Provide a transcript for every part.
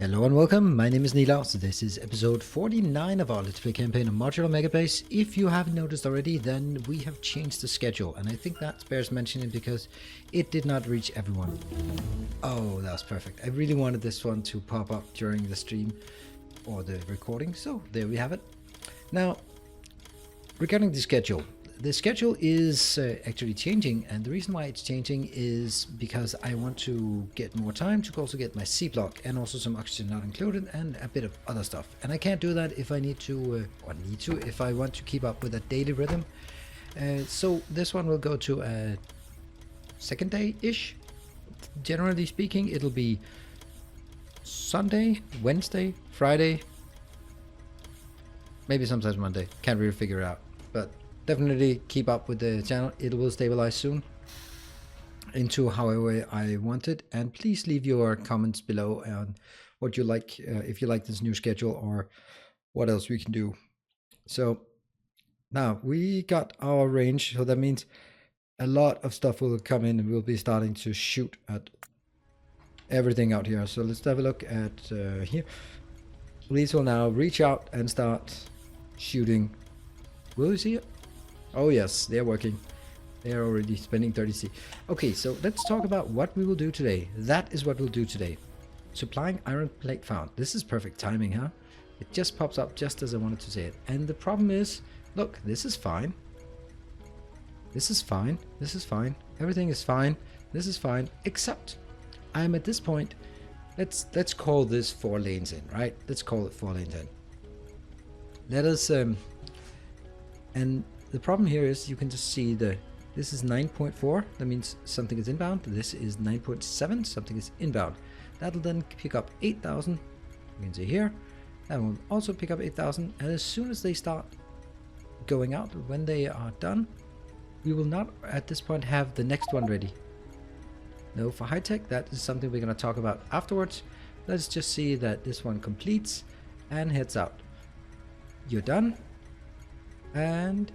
Hello and welcome, my name is Nilaus. This is episode 49 of our Let's Play campaign on Modular Megabase. If you haven't noticed already, then we have changed the schedule, and I think that bears mentioning because it did not reach everyone. Oh, that was perfect. I really wanted this one to pop up during the stream or the recording, so there we have it. Now, regarding the schedule is actually changing, and the reason why it's changing is because I want to get more time to also get my C block and also some oxygen not included and a bit of other stuff. And I can't do that if I need to, if I want to keep up with a daily rhythm. So this one will go to a second day-ish. Generally speaking, it'll be Sunday, Wednesday, Friday, maybe sometimes Monday. Can't really figure it out, but definitely keep up with the channel. It will stabilize soon into however I want it. And please leave your comments below on what you like, if you like this new schedule or what else we can do. So now we got our range, so that means a lot of stuff will come in and we'll be starting to shoot at everything out here. So let's have a look at here. These will now reach out and start shooting. Will you see it? Oh yes, they're working. They're already spending 30C. Okay, so let's talk about what we will do today. That is what we'll do today. Supplying iron plate found. This is perfect timing, huh? It just pops up just as I wanted to say it. And the problem is, look, this is fine. This is fine. This is fine. Everything is fine. This is fine, except I'm at this point. Let's call this 4 lanes in, right? Let's call it 4 lanes in. Let us and the problem here is you can just see this is 9.4, that means something is inbound. This is 9.7, something is inbound. That'll then pick up 8,000. You can see here. That will also pick up 8,000. And as soon as they start going out, when they are done, we will not at this point have the next one ready. No, for high tech, that is something we're going to talk about afterwards. Let's just see that this one completes and heads out. You're done. And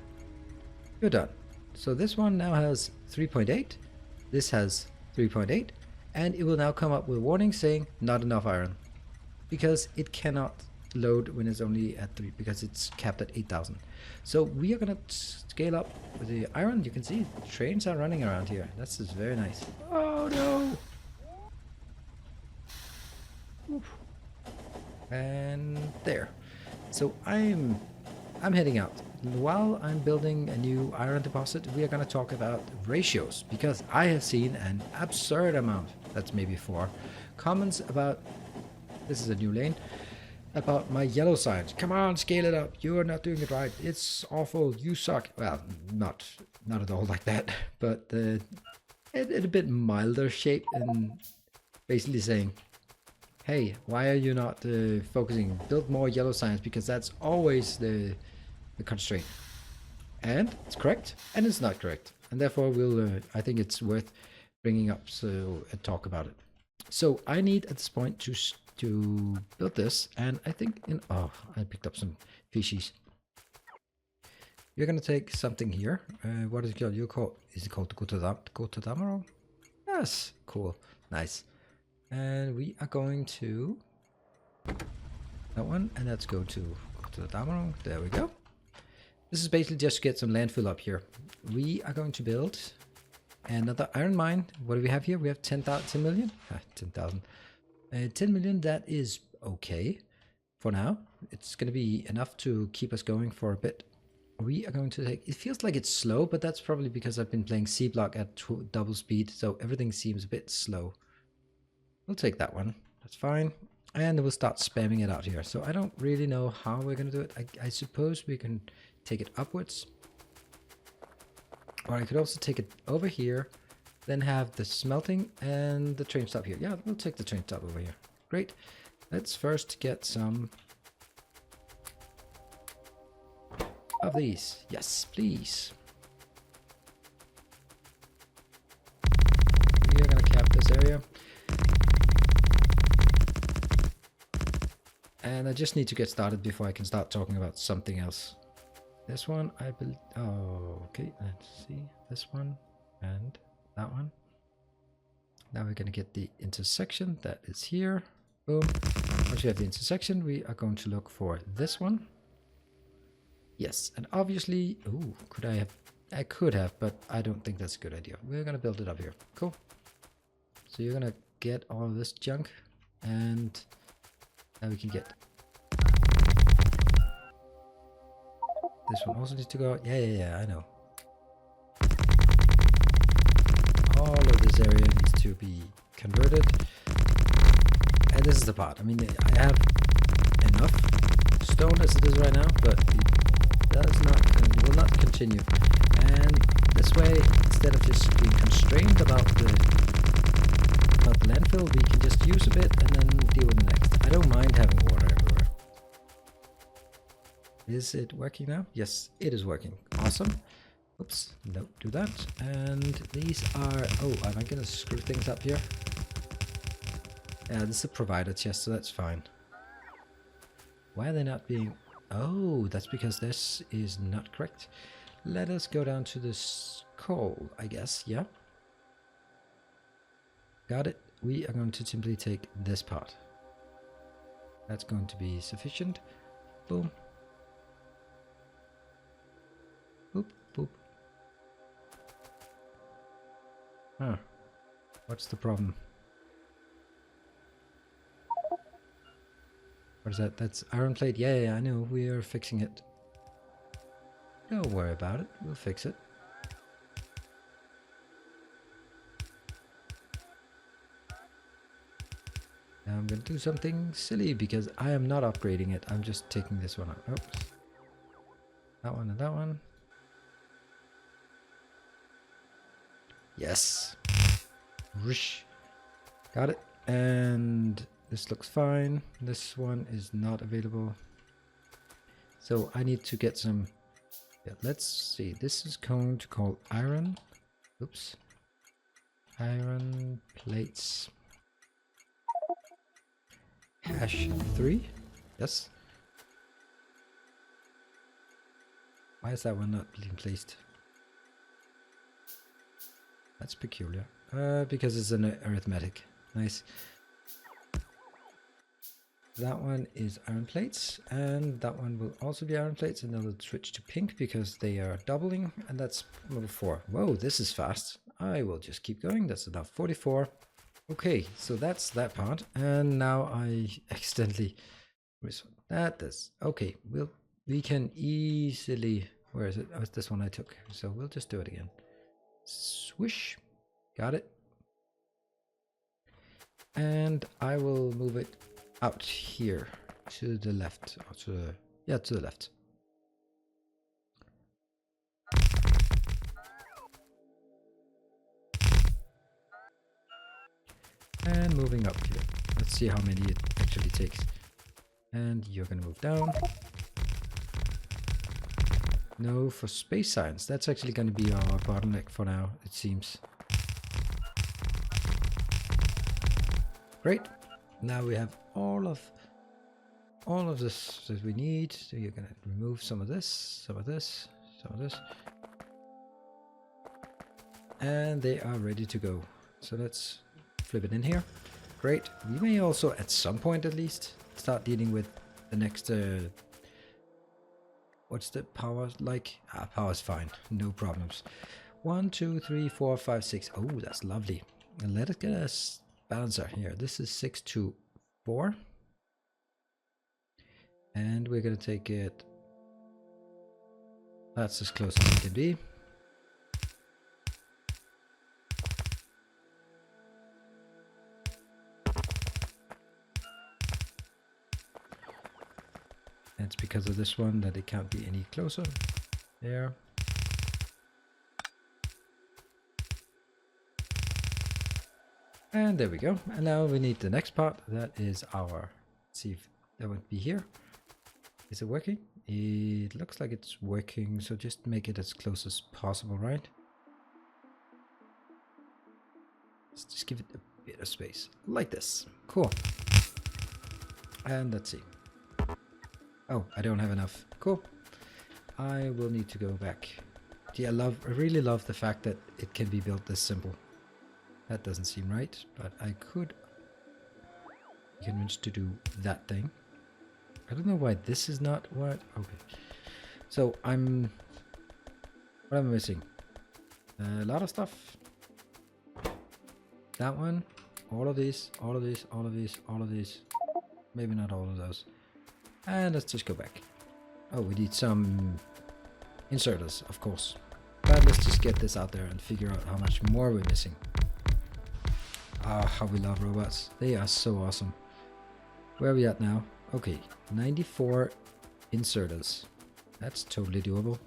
you're done. So this one now has 3.8. This has 3.8. And it will now come up with a warning saying not enough iron. Because it cannot load when it's only at 3, because it's capped at 8,000. So we are going to scale up with the iron. You can see trains are running around here. That's just very nice. Oh no! Oof. And there. So I'm heading out. While I'm building a new iron deposit, we are going to talk about ratios, because I have seen an absurd amount, that's maybe 4, comments about, this is a new lane, about my yellow signs. Come on, scale it up. You are not doing it right. It's awful. You suck. Well, not at all like that, but in a bit milder shape, and basically saying, hey, why are you not focusing? Build more yellow signs, because that's always the constraint. And it's correct, and it's not correct, and therefore we'll I think it's worth bringing up so and talk about it. So I need at this point to build this, and I think I picked up some fishies. You're gonna take something here. What is it called? Is it called Gotodamaro? Yes, cool, nice. And we are going to that one, and let's go to Gotodamaro. There we go. This is basically just to get some landfill up here. We are going to build another iron mine. What do we have here? We have 10 million? 10,000. 10 million, that is okay for now. It's going to be enough to keep us going for a bit. We are going to take... It feels like it's slow, but that's probably because I've been playing C block at double speed, so everything seems a bit slow. We'll take that one. That's fine. And we'll start spamming it out here. So I don't really know how we're going to do it. I suppose we can take it upwards. Or I could also take it over here, then have the smelting and the train stop here. Yeah, we'll take the train stop over here. Great. Let's first get some of these. Yes, please. We are going to cap this area. And I just need to get started before I can start talking about something else. This one, I believe... Oh, okay. Let's see. This one and that one. Now we're going to get the intersection that is here. Boom. Once we have the intersection, we are going to look for this one. Yes, and obviously, ooh, could I have? I could have, but I don't think that's a good idea. We're gonna build it up here. Cool. So you're gonna get all of this junk, and now we can get this one also needs to go out. Yeah, I know. All of this area needs to be converted. And this is the part. I mean, I have enough stone as it is right now, but it does not and will not continue. And this way, instead of just being constrained about the landfill, we can just use a bit and then deal with the next. I don't mind having water everywhere. Is it working now? Yes, it is working. Awesome. Oops, no, do that. And these are, oh, am I gonna screw things up here? Yeah, this is a provider chest, so that's fine. Why are they not being, oh, that's because this is not correct. Let us go down to this coal, I guess, yeah. Got it. We are going to simply take this part. That's going to be sufficient. Boom. Boop, boop. Huh. What's the problem? What is that? That's iron plate? Yeah, I know. We are fixing it. Don't worry about it. We'll fix it. Now I'm going to do something silly because I am not upgrading it. I'm just taking this one out. Oops. That one and that one. Yes. Whoosh. Got it. And this looks fine. This one is not available. So I need to get some... Yeah, let's see. This is going to call iron. Oops. Iron plates. Hash 3. Yes. Why is that one not being placed? That's peculiar. Because it's an arithmetic. Nice. That one is iron plates, and that one will also be iron plates, and then we'll switch to pink because they are doubling, and that's number 4. Whoa, this is fast. I will just keep going. That's about 44. Okay, so that's that part, and now I accidentally... This. Okay, we can easily... Where is it? Oh, it's this one I took. So we'll just do it again. Swish. Got it. And I will move it out here to the left. Or to the, yeah, to the left. And moving up here. Let's see how many it actually takes. And you're gonna move down. No, for space science. That's actually gonna be our bottleneck for now, it seems. Great. Now we have all of this that we need. So you're gonna remove some of this, some of this, some of this. And they are ready to go. So let's flip it in here. Great. We may also, at some point at least, start dealing with the next... what's the power like? Power's fine. No problems. 1, 2, 3, 4, 5, 6. Oh, that's lovely. And let us get a balancer here. This is 6 to 4. And we're going to take it... That's as close as it can be. And it's because of this one that it can't be any closer. There. And there we go. And now we need the next part. That is our... Let's see if that would be here. Is it working? It looks like it's working, so just make it as close as possible, right? Let's just give it a bit of space, like this. Cool. And let's see. Oh, I don't have enough. Cool. I will need to go back. Yeah, I really love the fact that it can be built this simple. That doesn't seem right, but I could... convinced to do that thing. I don't know why this is not what. Okay. So what am I missing? A lot of stuff. That one. All of these. All of these. All of these. All of these. Maybe not all of those. And let's just go back. Oh, we need some inserters, of course. But let's just get this out there and figure out how much more we're missing. Ah, how we love robots. They are so awesome. Where are we at now? Okay, 94 inserters. That's totally doable.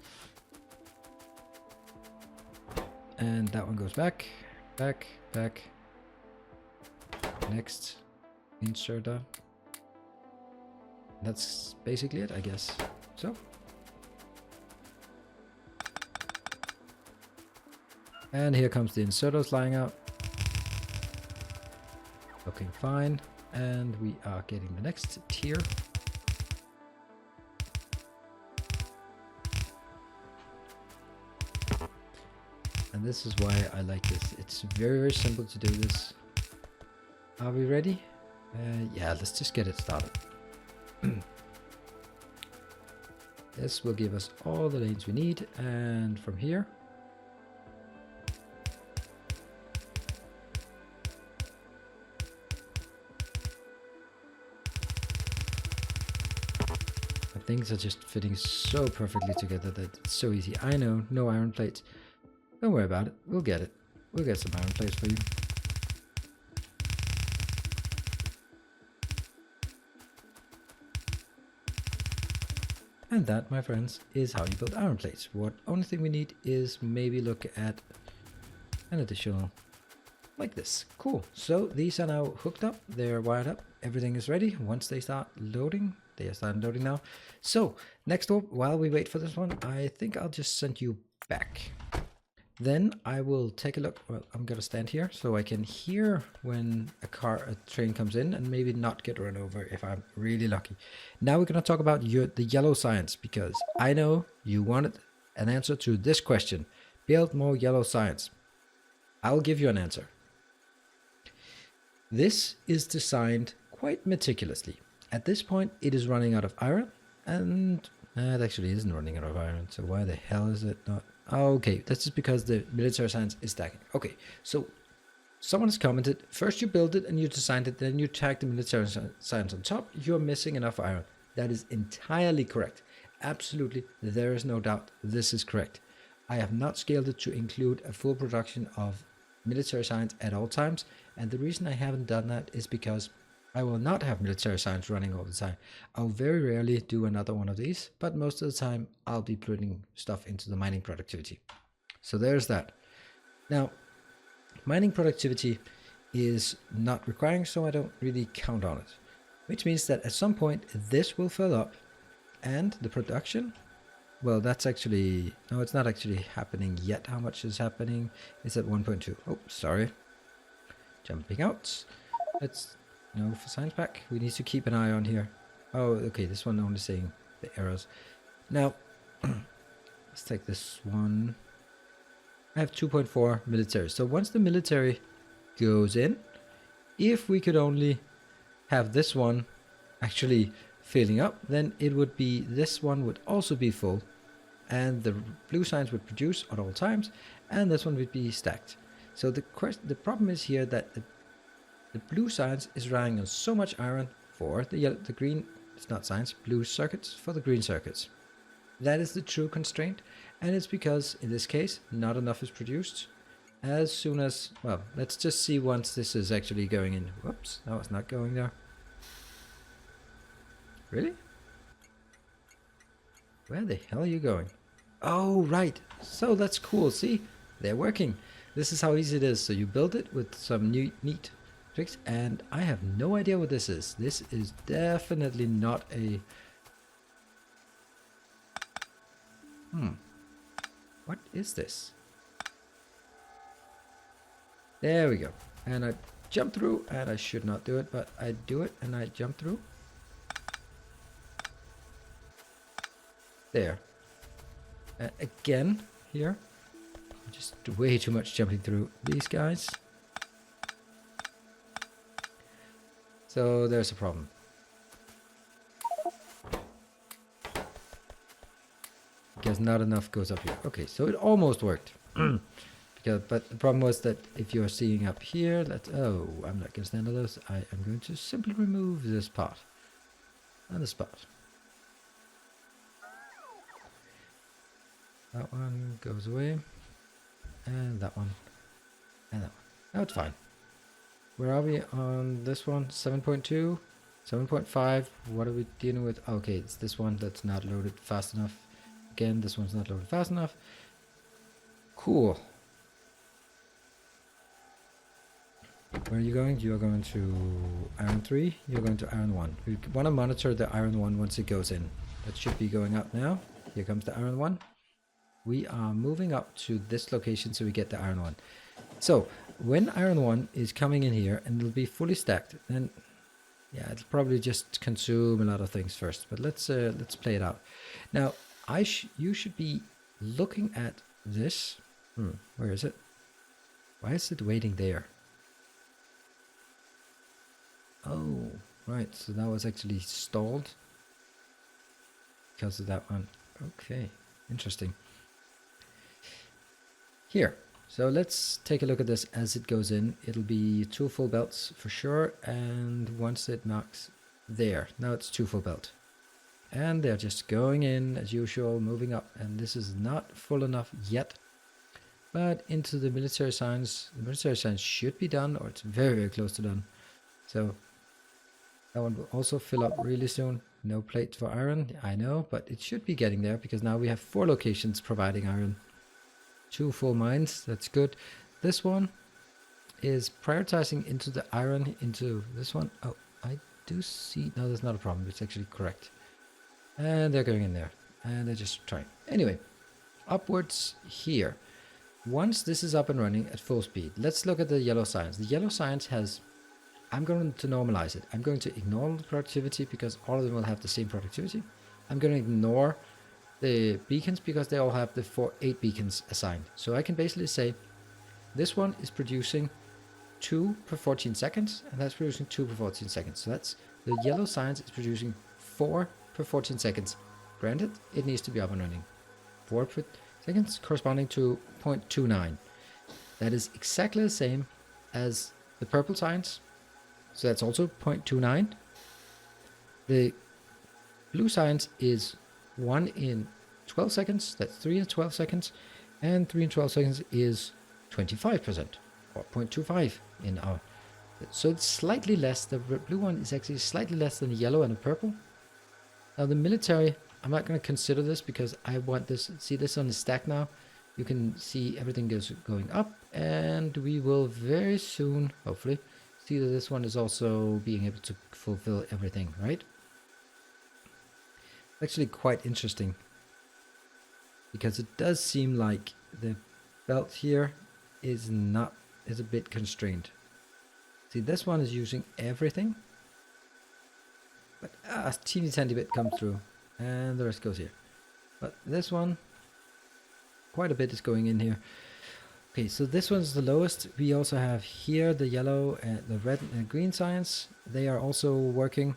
And that one goes back, back, back. Next inserter. That's basically it, I guess. So. And here comes the inserters lying out. Looking fine. And we are getting the next tier. And this is why I like this. It's very, very simple to do this. Are we ready? Yeah, let's just get it started. This will give us all the lanes we need. And from here, things are just fitting so perfectly together that it's so easy. I know, no iron plates. Don't worry about it. We'll get it. We'll get some iron plates for you. And that, my friends, is how you build iron plates. What only thing we need is maybe look at an additional like this. Cool. So these are now hooked up. They're wired up. Everything is ready. Once they start loading, they are starting loading now. So next up, while we wait for this one, I think I'll just send you back. Then I will take a look. Well, I'm gonna stand here so I can hear when a train comes in and maybe not get run over if I'm really lucky. Now we're gonna talk about the yellow science, because I know you wanted an answer to this question. Build more yellow science. I'll give you an answer. This is designed quite meticulously. At this point, it is running out of iron, and it actually isn't running out of iron. So why the hell is it not? Oh, okay, that's just because the military science is stacking. Okay, so someone has commented, first you build it and you designed it, then you tag the military science on top, you're missing enough iron. That is entirely correct. Absolutely, there is no doubt this is correct. I have not scaled it to include a full production of military science at all times, and the reason I haven't done that is because I will not have military science running all the time. I'll very rarely do another one of these, but most of the time I'll be putting stuff into the mining productivity. So there's that. Now, mining productivity is not requiring, so I don't really count on it. Which means that at some point this will fill up, and the production, well, that's actually, no, it's not actually happening yet. How much is happening? It's at 1.2. Oh, sorry. Jumping out. Let's, no, for science pack, we need to keep an eye on here. Oh, okay, this one only saying the errors. Now, let's take this one. I have 2.4 military. So once the military goes in, if we could only have this one actually filling up, then it would be, this one would also be full, and the blue signs would produce at all times, and this one would be stacked. So the problem is here that the blue science is relying on so much iron for the green, it's not science, blue circuits for the green circuits. That is the true constraint, and it's because in this case not enough is produced. As soon as, well, let's just see once this is actually going in. Whoops, no, it's not going there. Really? Where the hell are you going? Oh, right. So that's cool. See, they're working. This is how easy it is. So you build it with some neat tricks, and I have no idea what this is. This is definitely not a... What is this? There we go. And I jump through, and I should not do it, but I do it, and I jump through. There. Again, here. Just way too much jumping through these guys. So there's a problem. Because not enough goes up here. Okay, so it almost worked. But the problem was that if you're seeing up here, oh, I'm not going to stand on those. I am going to simply remove this part and this part. That one goes away, and that one, and that one. Now it's fine. Where are we on this one? 7.2, 7.5. What are we dealing with? Okay, it's this one that's not loaded fast enough. Again, this one's not loaded fast enough. Cool. Where are you going? You are going to iron 3. You're going to iron 1. We want to monitor the iron 1 once it goes in. That should be going up now. Here comes the iron 1. We are moving up to this location so we get the iron 1. So when iron 1 is coming in here and it'll be fully stacked, then yeah, it'll probably just consume a lot of things first. But let's play it out. Now you should be looking at this. Where is it? Why is it waiting there? Oh, right. So that was actually stalled because of that one. Okay, interesting. Here. So let's take a look at this as it goes in. It'll be 2 full belts for sure. And once it knocks there, now it's 2 full belt. And they're just going in as usual, moving up. And this is not full enough yet. But into the military signs. The military signs should be done, or it's very, very close to done. So that one will also fill up really soon. No plate for iron, I know, but it should be getting there because now we have 4 locations providing iron. 2 full mines, that's good. This one is prioritizing into the iron into this one. Oh, I do see, no, that's not a problem, it's actually correct. And they're going in there, and they're just trying. Anyway, upwards here. Once this is up and running at full speed, let's look at the yellow signs. The yellow signs has, I'm going to normalize it. I'm going to ignore the productivity because all of them will have the same productivity. I'm going to ignore the beacons because they all have the 8 beacons assigned. So I can basically say this one is producing 2 per 14 seconds, and that's producing 2 per 14 seconds. So that's the yellow signs is producing 4 per 14 seconds. Granted, it needs to be up and running. 4 per seconds corresponding to 0.29. That is exactly the same as the purple signs. So that's also 0.29. The blue signs is 1 in 12 seconds. That's 3 in 12 seconds. And 3 in 12 seconds is 25%, or 0.25 in our. So it's slightly less. The blue one is actually slightly less than the yellow and the purple. Now the military, I'm not going to consider this because I want this. See this on the stack now. You can see everything going up, and we will very soon, hopefully, see that this one is also being able to fulfill everything, right? Actually quite interesting because it does seem like the belt here is a bit constrained. See, this one is using everything, but a teeny tiny bit comes through, and the rest goes here. But this one, quite a bit is going in here. Okay, so this one's the lowest. We also have here the yellow and the red and green signs. They are also working.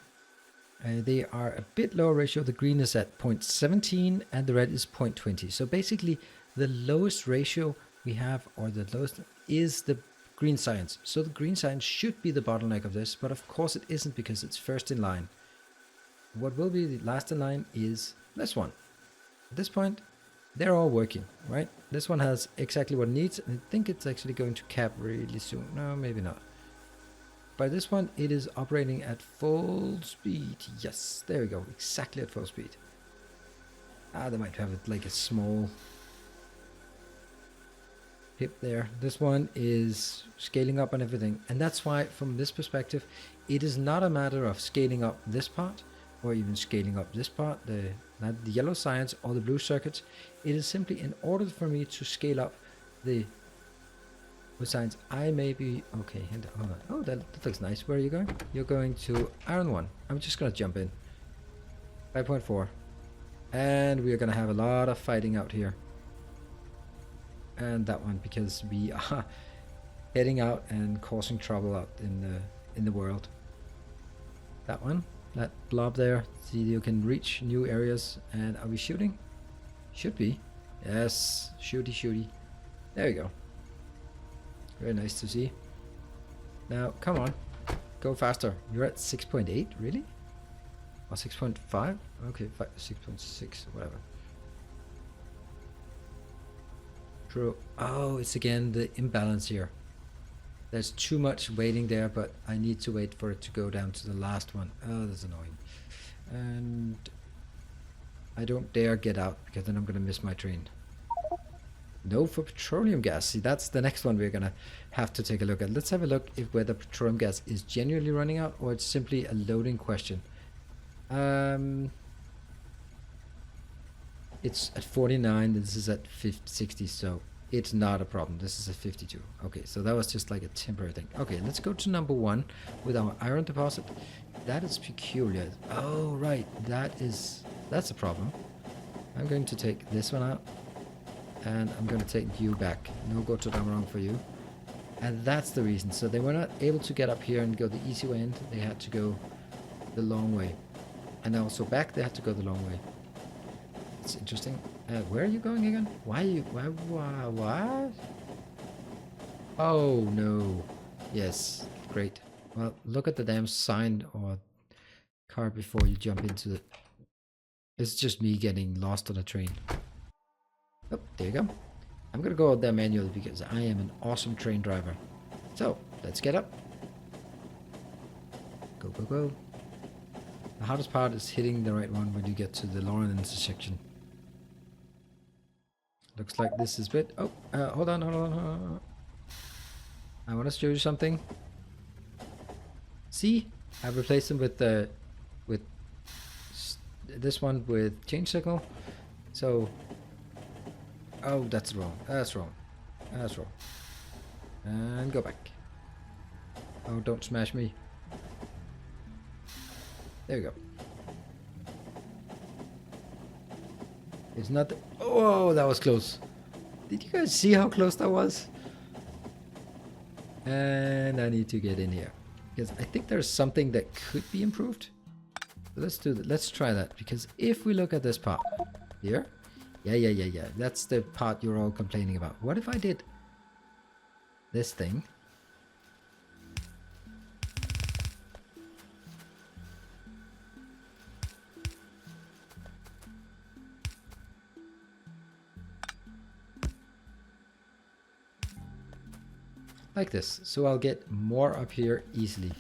They are a bit lower ratio. The green is at 0.17 and the red is 0.20. So basically the lowest ratio we have, or the lowest, is the green signs. So the green signs should be the bottleneck of this, but of course it isn't because it's first in line. What will be the last in line is this one. At this point, they're all working, right? This one has exactly what it needs. And I think it's actually going to cap really soon. No, maybe not. By this one, it is operating at full speed. Yes, there we go. Exactly at full speed. They might have it like a small pip there. This one is scaling up on everything. And that's why, from this perspective, it is not a matter of scaling up this part or even scaling up this part, not the yellow signs or the blue circuits. It is simply in order for me to scale up the signs. I may be okay. Hold on. Oh, that looks nice. Where are you going? You're going to iron 1. I'm just gonna jump in. 5.4, and we are gonna have a lot of fighting out here. And that one, because we are heading out and causing trouble out in the world. That one, that blob there. See, you can reach new areas. And are we shooting? Should be. Yes, shooty shooty. There you go. Very nice to see. Now, come on. Go faster. You're at 6.8, really? Or 6.5? Okay, 6.6, whatever. True. Oh, it's again the imbalance here. There's too much waiting there, but I need to wait for it to go down to the last one. Oh, that's annoying. And I don't dare get out because then I'm going to miss my train. No for petroleum gas. See, that's the next one we're going to have to take a look at. Let's have a look if whether petroleum gas is genuinely running out or it's simply a loading question. It's at 49. This is at 60, so it's not a problem. This is a 52. Okay, so that was just like a temporary thing. Okay, let's go to number 1 with our iron deposit. That is peculiar. Oh, right. That's a problem. I'm going to take this one out. And I'm going to take you back. No go to Damarang for you. And that's the reason. So they were not able to get up here and go the easy way in. They had to go the long way. And also back, they had to go the long way. It's interesting. Where are you going again? Why? What? Oh, no. Yes, great. Well, look at the damn sign or car before you jump into it. It's just me getting lost on a train. Oh, there you go. I'm gonna go out there manually because I am an awesome train driver. So, let's get up. Go, go, go. The hardest part is hitting the right one when you get to the Lauren intersection. Looks like this is bit. Oh, hold on. I want to show you something. See, I replaced them with this one with change signal. So, oh, that's wrong. That's wrong. That's wrong. And go back. Oh, don't smash me. There you go. It's not. Oh, that was close. Did you guys see how close that was? And I need to get in here because I think there's something that could be improved. So let's do that. Let's try that because if we look at this part here, yeah. That's the part you're all complaining about. What if I did this thing? Like this, so I'll get more up here easily.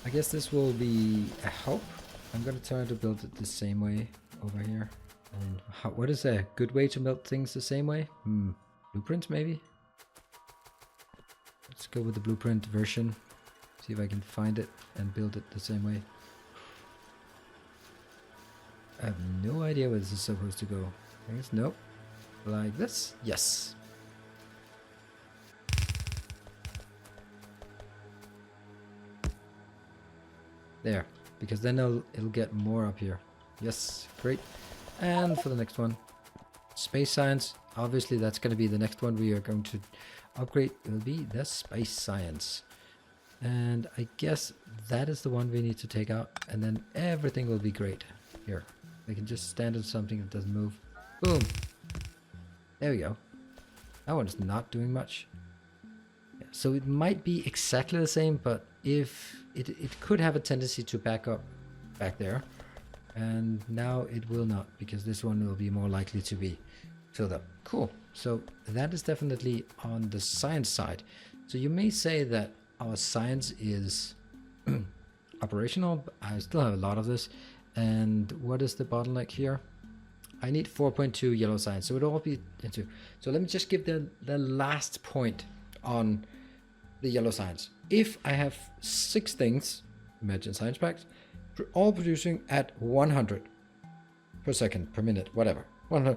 I guess this will be a help. I'm gonna try to build it the same way over here. And what is a good way to build things the same way? Blueprint maybe? Let's go with the blueprint version. See if I can find it and build it the same way. I have no idea where this is supposed to go. I guess nope. Like this? Yes. There, because then it'll get more up here. Yes, great. And for the next one, space science. Obviously, that's going to be the next one we are going to upgrade. It will be the space science. And I guess that is the one we need to take out. And then everything will be great. Here, we can just stand on something that doesn't move. Boom. There we go. That one's not doing much. Yeah, so it might be exactly the same, but if it could have a tendency to back up back there, and now it will not because this one will be more likely to be filled up. Cool. So that is definitely on the science side. So you may say that our science is operational, but I still have a lot of this. And what is the bottleneck here? I need 4.2 yellow science, so it'll all be into. So let me just give the last point on the yellow science. If I have 6 things, imagine science packs, all producing at 100 per second, per minute, whatever, 100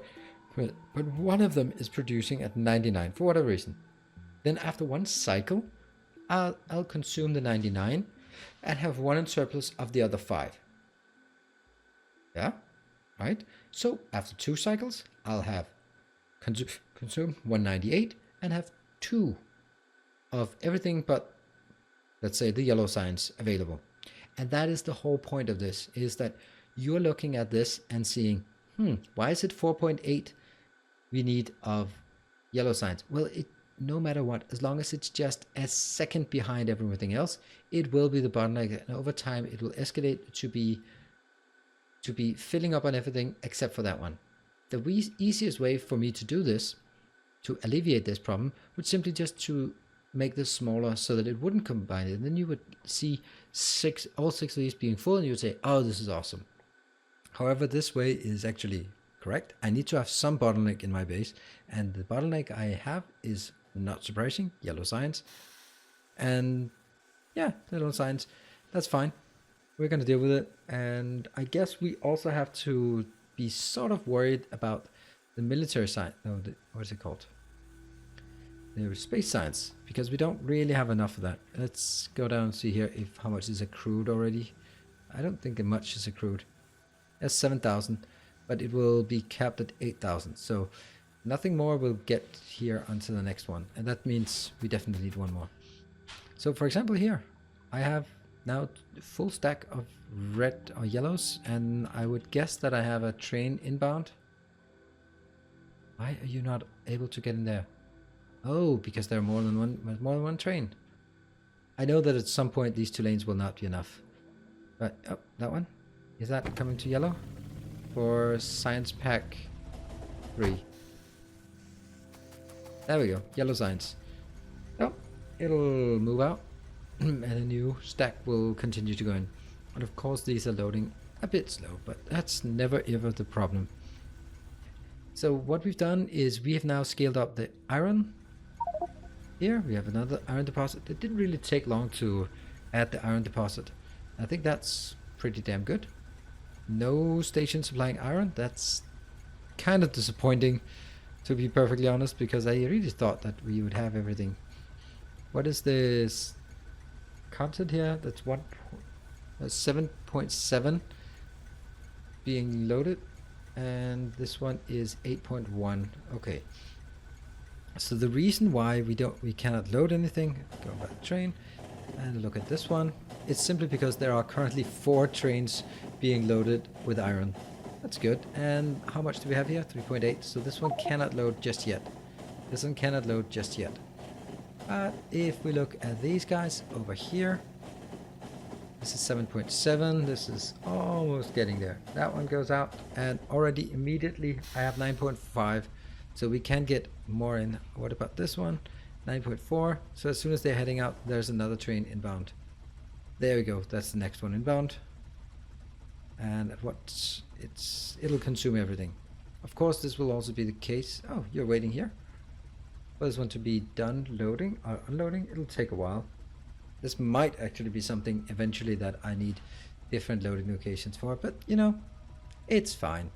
per minute, but one of them is producing at 99 for whatever reason, then after one cycle, I'll consume the 99 and have one in surplus of the other 5. Yeah, right? So after 2 cycles, I'll have consume 198 and have 2 of everything but let's say the yellow signs available. And that is the whole point of this, is that you're looking at this and seeing, why is it 4.8 we need of yellow signs? Well, no matter what, as long as it's just a second behind everything else, it will be the bottleneck, and over time it will escalate to be filling up on everything except for that one. The easiest way for me to do this, to alleviate this problem, would simply just to make this smaller so that it wouldn't combine it. And then you would see all six of these being full, and you would say, oh, this is awesome. However, this way is actually correct. I need to have some bottleneck in my base, and the bottleneck I have is, not surprising, yellow signs. And yeah, yellow signs, that's fine. We're going to deal with it. And I guess we also have to be sort of worried about the military side. No, what is it called? The space science, because we don't really have enough of that. Let's go down and see here if how much is accrued already. I don't think much is accrued. That's 7,000, but it will be capped at 8,000. So nothing more will get here until the next one. And that means we definitely need one more. So for example here, I have now a full stack of red or yellows, and I would guess that I have a train inbound. Why are you not able to get in there? Oh, because there are more than one train. I know that at some point these two lanes will not be enough. But, oh, that one? Is that coming to yellow? For Science Pack 3. There we go, yellow signs. Oh, it'll move out. And a new stack will continue to go in. And of course these are loading a bit slow, but that's never ever the problem. So what we've done is we have now scaled up the iron. Here we have another iron deposit. It didn't really take long to add the iron deposit. I think that's pretty damn good. No station supplying iron. That's kind of disappointing, to be perfectly honest, because I really thought that we would have everything. What is this content here? That's 7.7 being loaded, and this one is 8.1. Okay. So the reason why we cannot load anything, go back to train and look at this one, it's simply because there are currently 4 trains being loaded with iron. That's good. And how much do we have here? 3.8. So this one cannot load just yet. This one cannot load just yet. But if we look at these guys over here, this is 7.7. This is almost getting there. That one goes out, and already immediately I have 9.5. So we can get more in. What about this one? 9.4. So as soon as they're heading out, there's another train inbound. There we go. That's the next one inbound. And at what it'll consume everything. Of course, this will also be the case. Oh, you're waiting here for this one to be done loading or unloading. It'll take a while. This might actually be something eventually that I need different loading locations for, but you know, it's fine.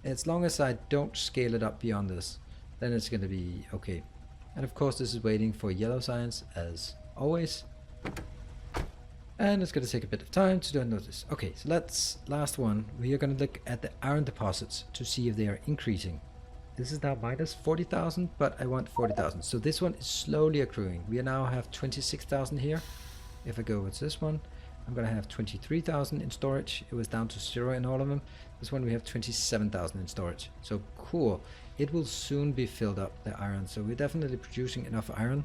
As long as I don't scale it up beyond this, then it's going to be okay. And of course, this is waiting for yellow signs as always. And it's going to take a bit of time to download this. Okay, so last one. We are going to look at the iron deposits to see if they are increasing. This is now minus 40,000, but I want 40,000. So this one is slowly accruing. We now have 26,000 here. If I go with this one, I'm going to have 23,000 in storage. It was down to 0 in all of them. This one we have 27,000 in storage. So cool. It will soon be filled up, the iron. So we're definitely producing enough iron.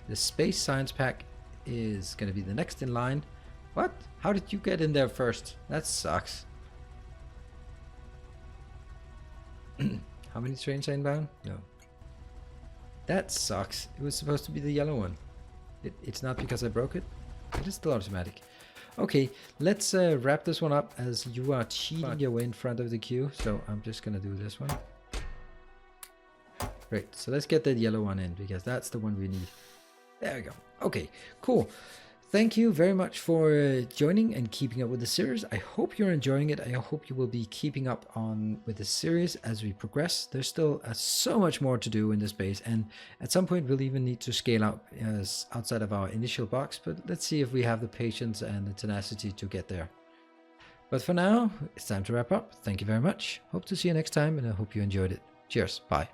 The space science pack is going to be the next in line. What? How did you get in there first? That sucks. How many trains are inbound? No. That sucks. It was supposed to be the yellow one. It's not because I broke it. It is still automatic. Okay, let's wrap this one up as you are cheating your way in front of the queue. So I'm just going to do this one. Great. So let's get that yellow one in because that's the one we need. There we go. Okay, cool. Thank you very much for joining and keeping up with the series. I hope you're enjoying it. I hope you will be keeping up with the series as we progress. There's still so much more to do in this space, and at some point we'll even need to scale out outside of our initial box, but let's see if we have the patience and the tenacity to get there. But for now, it's time to wrap up. Thank you very much. Hope to see you next time, and I hope you enjoyed it. Cheers. Bye.